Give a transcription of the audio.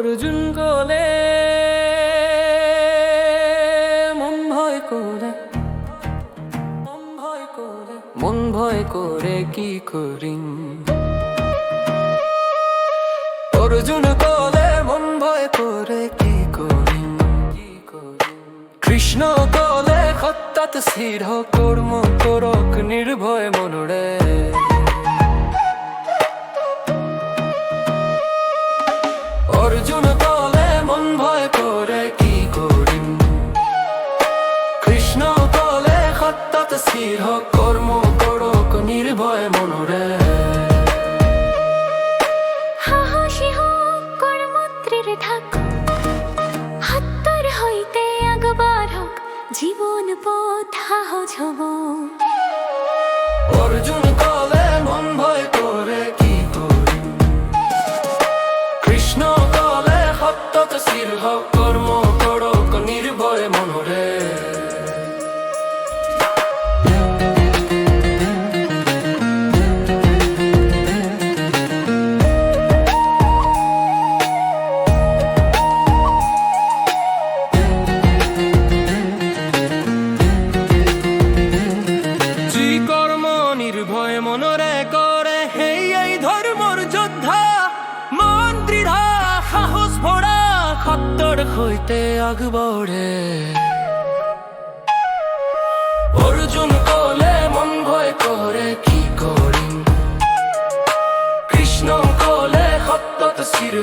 অর্জুন কোলে মন ভয় করে, মন ভয় করে কি করি। অর্জুন কোলে মন ভয় করে কি করি। কৃষ্ণ কোলে হঠাৎ স্থির কর্ম করক নির্ভয় মনরে। অর্জুন কোলে মন ভয় করে কি করি। কৃষ্ণ কোলে হঠাৎ স্থির কর্ম করক নির্ভয় মনরে। হাসি হোক কর্মত্রীর ঢাক, হত্তর হইতে আগবার হোক জীবন পথ হাহজ হব। অর্জুন কোলে মন ভয় করে কি করি। কৃষ্ণ কোলে হঠাৎ স্থির কর্ম করক নির্ভয় মনরে। নির্ভয় মনরে করে হেই এই ধর্মর যোদ্ধা। মন দৃঢ় সাহস ভরা হত্তর হইতে আগবড়ে। অর্জুন কোলে মন ভয় করে কি করি। কৃষ্ণ কোলে হঠাৎ স্থির